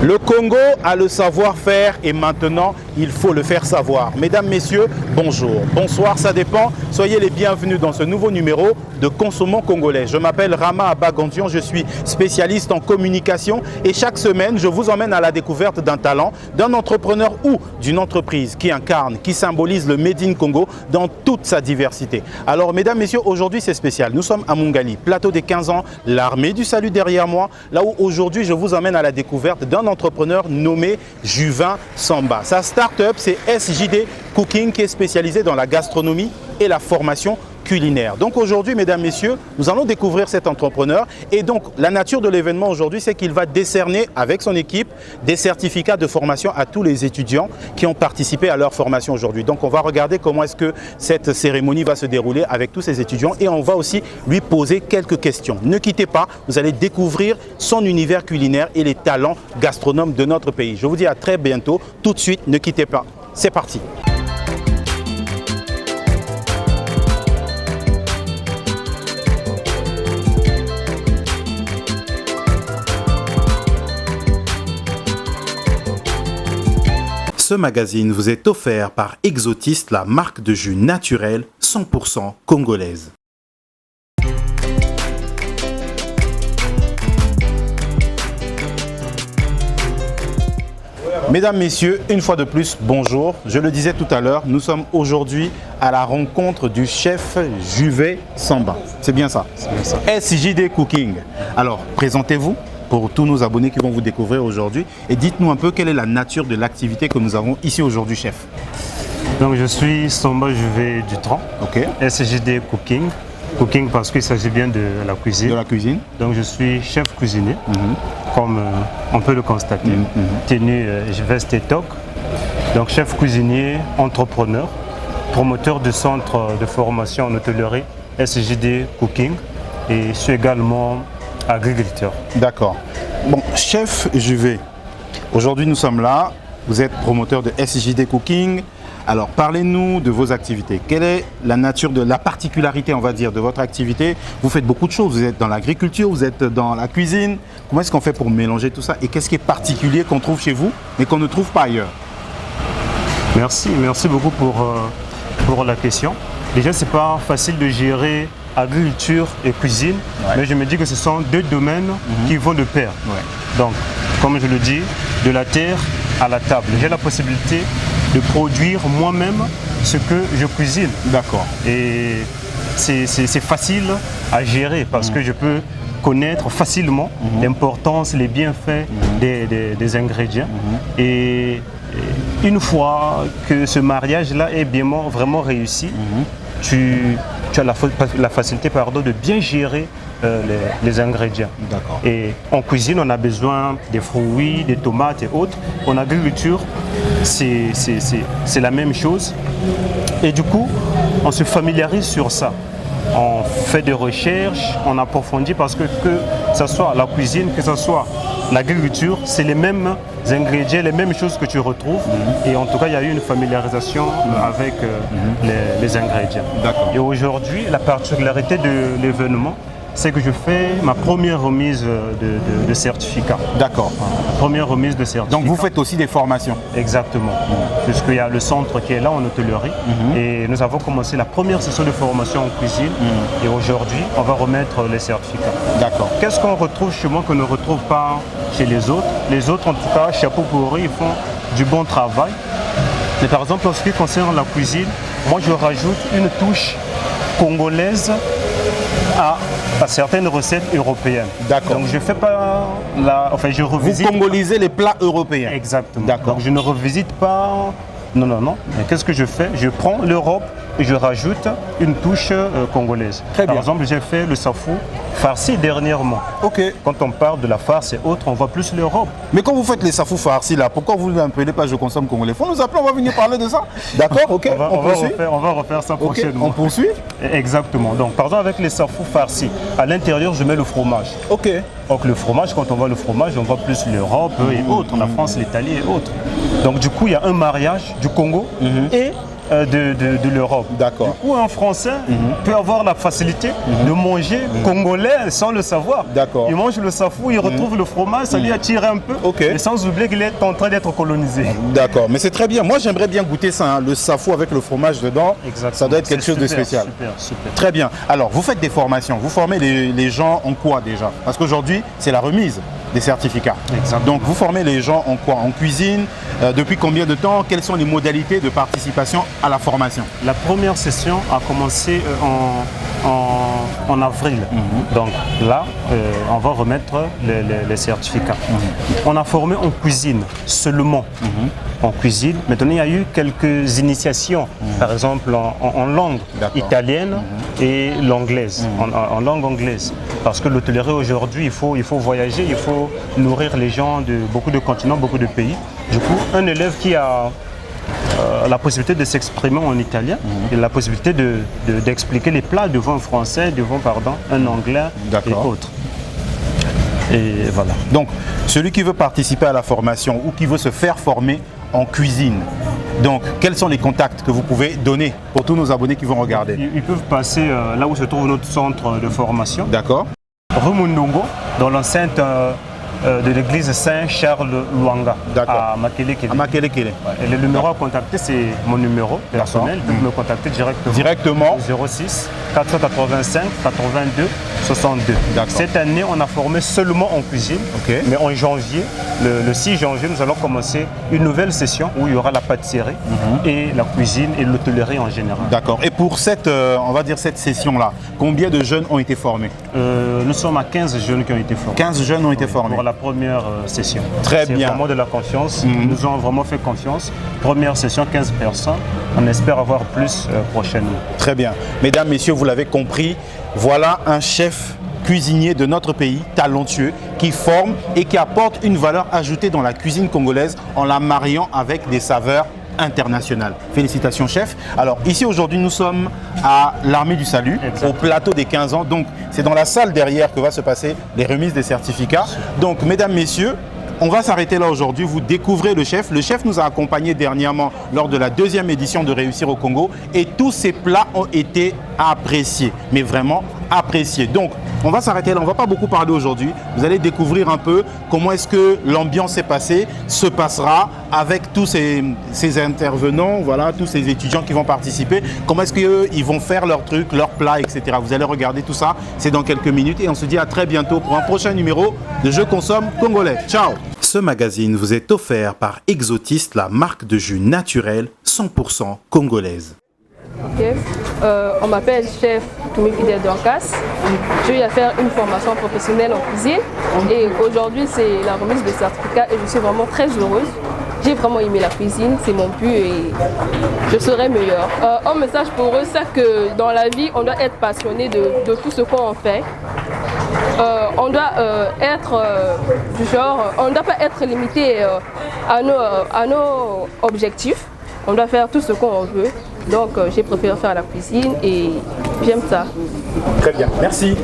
Le Congo a le savoir-faire et maintenant, il faut le faire savoir. Mesdames, Messieurs, bonjour, bonsoir, ça dépend. Soyez les bienvenus dans ce nouveau numéro de Consommons Congolais. Je m'appelle Rama Abagandion, je suis spécialiste en communication et chaque semaine, je vous emmène à la découverte d'un talent, d'un entrepreneur ou d'une entreprise qui incarne, qui symbolise le Made in Congo dans toute sa diversité. Alors, Mesdames, Messieurs, aujourd'hui, c'est spécial. Nous sommes à Mungali, plateau des 15 ans, l'armée du salut derrière moi, là où aujourd'hui, je vous emmène à la découverte d'un entrepreneur nommé Juvin Samba. Sa start-up, c'est SJD Cooking qui est spécialisé dans la gastronomie et la formation culinaire. Donc aujourd'hui, mesdames, messieurs, nous allons découvrir cet entrepreneur et donc la nature de l'événement aujourd'hui, c'est qu'il va décerner avec son équipe des certificats de formation à tous les étudiants qui ont participé à leur formation aujourd'hui. Donc on va regarder comment est-ce que cette cérémonie va se dérouler avec tous ces étudiants et on va aussi lui poser quelques questions. Ne quittez pas, vous allez découvrir son univers culinaire et les talents gastronomes de notre pays. Je vous dis à très bientôt. Tout de suite, ne quittez pas. C'est parti. Ce magazine vous est offert par Exotiste, la marque de jus naturel 100% congolaise. Mesdames, Messieurs, une fois de plus, bonjour. Je le disais tout à l'heure, nous sommes aujourd'hui à la rencontre du chef Juvin Samba. C'est bien ça? C'est bien ça. SJD Cooking. Alors, présentez-vous pour tous nos abonnés qui vont vous découvrir aujourd'hui. Et dites-nous un peu quelle est la nature de l'activité que nous avons ici aujourd'hui, chef. Donc je suis Samba Juvin Dutran, SJD Cooking. Cooking parce qu'il s'agit bien de la cuisine. De la cuisine. Donc je suis chef cuisinier, comme on peut le constater. Tenue veste et toque. Donc chef cuisinier, entrepreneur, promoteur de centre de formation en hôtellerie, SJD Cooking. Et je suis également agriculteur. D'accord. Bon, chef Juvin, aujourd'hui nous sommes là, vous êtes promoteur de SJD Cooking. Alors parlez-nous de vos activités. Quelle est la nature de la particularité, on va dire, de votre activité? Vous faites beaucoup de choses, vous êtes dans l'agriculture, vous êtes dans la cuisine. Comment est-ce qu'on fait pour mélanger tout ça? Et qu'est-ce qui est particulier qu'on trouve chez vous mais qu'on ne trouve pas ailleurs? Merci beaucoup pour la question. Déjà, c'est pas facile de gérer agriculture et cuisine, mais je me dis que ce sont deux domaines qui vont de pair. Donc, comme je le dis, de la terre à la table. J'ai la possibilité de produire moi-même ce que je cuisine. D'accord. Et c'est facile à gérer parce que je peux connaître facilement l'importance, les bienfaits des ingrédients. Et une fois que ce mariage-là est vraiment réussi, tu as la facilité de bien gérer les ingrédients. Et en cuisine, on a besoin des fruits, des tomates et autres. En agriculture, c'est la même chose. Et du coup, on se familiarise sur ça. On fait des recherches, on approfondit parce que ce soit la cuisine, que ce soit l'agriculture, c'est les mêmes ingrédients, les mêmes choses que tu retrouves. Et en tout cas, il y a eu une familiarisation avec les ingrédients. Et aujourd'hui, la particularité de l'événement, c'est que je fais ma première remise de certificat. D'accord. Première remise de certificat. Donc vous faites aussi des formations? Exactement. Puisqu'il y a le centre qui est là en hôtellerie. Et nous avons commencé la première session de formation en cuisine. Et aujourd'hui, on va remettre les certificats. D'accord. Qu'est-ce qu'on retrouve chez moi qu'on ne retrouve pas chez les autres? Les autres, en tout cas, chapeau pour eux, ils font du bon travail. Mais par exemple, en ce qui concerne la cuisine, moi je rajoute une touche congolaise à certaines recettes européennes. D'accord. Donc je fais pas je revisite. Vous congolisez les plats européens. Exactement. D'accord. Donc je ne revisite pas. Non. Qu'est-ce que je fais? Je prends l'Europe et je rajoute une touche congolaise. Très bien. Par exemple, j'ai fait le safou farci dernièrement. Quand on parle de la farce et autres, on voit plus l'Europe. Mais quand vous faites les safou farcis là, pourquoi vous ne l'appelez pas je consomme congolais? Faut nous appeler, on va venir parler de ça. D'accord, on va refaire ça prochainement. On poursuit? Exactement. Donc, par exemple, avec les safou farcis, à l'intérieur, je mets le fromage. Donc, le fromage, quand on voit le fromage, on voit plus l'Europe et autres, la France, l'Italie et autres. Donc, du coup, il y a un mariage du Congo et de l'Europe. D'accord. Du coup, un Français peut avoir la facilité de manger congolais sans le savoir. D'accord. Il mange le safou, il retrouve le fromage, ça lui attire un peu, et sans oublier qu'il est en train d'être colonisé. D'accord, mais c'est très bien. Moi, j'aimerais bien goûter ça, hein, le safou avec le fromage dedans. Exactement. Ça doit être quelque chose de spécial. Super. Très bien. Alors, vous faites des formations. Vous formez les gens en quoi déjà? Parce qu'aujourd'hui, c'est la remise des certificats. Exactement. Donc, vous formez les gens en quoi? En cuisine? Depuis combien de temps? Quelles sont les modalités de participation à la formation? La première session a commencé en avril. Donc là, on va remettre les certificats. On a formé en cuisine seulement. En cuisine. Maintenant, il y a eu quelques initiations, par exemple en langue italienne et l'anglaise, en langue anglaise. Parce que l'hôtellerie aujourd'hui, il faut voyager, il faut nourrir les gens de beaucoup de continents, beaucoup de pays. Du coup, un élève qui a la possibilité de s'exprimer en italien et la possibilité d'expliquer les plats devant un français, devant un anglais et autres. Et voilà. Donc, celui qui veut participer à la formation ou qui veut se faire former en cuisine, donc quels sont les contacts que vous pouvez donner pour tous nos abonnés qui vont regarder? Ils peuvent passer là où se trouve notre centre de formation. D'accord. Rue Mundongo, dans l'enceinte de l'église Saint-Charles Luanga à Makelekele. À Makelekele. Et le numéro à contacter, c'est mon numéro personnel. Ils peuvent me contacter directement. 06 485 82 62. Cette année, on a formé seulement en cuisine. Mais en janvier, le 6 janvier, nous allons commencer une nouvelle session où il y aura la pâtisserie et la cuisine et l'hôtellerie en général. D'accord. Et pour cette, on va dire cette session-là, combien de jeunes ont été formés? Nous sommes à 15 jeunes qui ont été formés. 15 jeunes ont été formés. Pour la première session. Très bien. C'est vraiment de la confiance. Ils nous ont vraiment fait confiance. Première session, 15 personnes. On espère avoir plus prochainement. Très bien. Mesdames, messieurs, vous l'avez compris, voilà un chef cuisinier de notre pays, talentueux, qui forme et qui apporte une valeur ajoutée dans la cuisine congolaise en la mariant avec des saveurs internationales. Félicitations, chef. Alors, ici, aujourd'hui, nous sommes à l'Armée du Salut, au plateau des 15 ans. Donc, c'est dans la salle derrière que va se passer les remises des certificats. Donc, mesdames, messieurs, on va s'arrêter là aujourd'hui. Vous découvrez le chef. Le chef nous a accompagnés dernièrement lors de la 2e édition de Réussir au Congo. Et tous ces plats ont été appréciés, mais vraiment appréciés. Donc, on va s'arrêter là. On ne va pas beaucoup parler aujourd'hui. Vous allez découvrir un peu comment est-ce que l'ambiance s'est passée, se passera avec tous ces intervenants, voilà, tous ces étudiants qui vont participer. Comment est-ce qu'ils vont faire leurs trucs, leurs plats, etc. Vous allez regarder tout ça. C'est dans quelques minutes. Et on se dit à très bientôt pour un prochain numéro de Je consomme congolais. Ciao! Ce magazine vous est offert par Exotiste, la marque de jus naturel 100% congolaise. On m'appelle chef Toumi Fidel Dorcas. Je viens faire une formation professionnelle en cuisine et aujourd'hui c'est la remise de certificat et je suis vraiment très heureuse. J'ai vraiment aimé la cuisine, c'est mon but et je serai meilleure. Un message pour eux, c'est que dans la vie, on doit être passionné de tout ce qu'on fait. On doit être du genre, on ne doit pas être limité à nos objectifs. On doit faire tout ce qu'on veut. Donc j'ai préféré faire la cuisine et j'aime ça. Très bien, merci.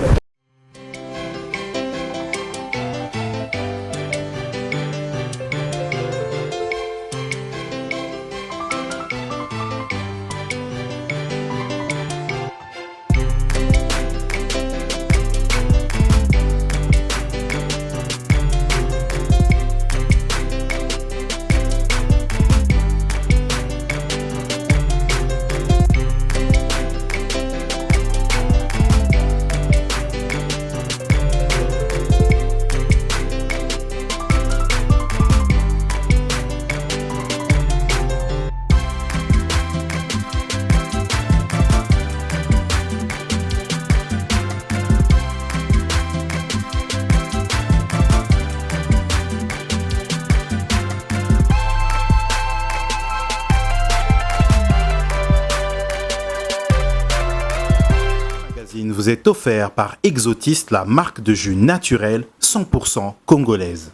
Vous est offert par Exotiste, la marque de jus naturel 100% congolaise.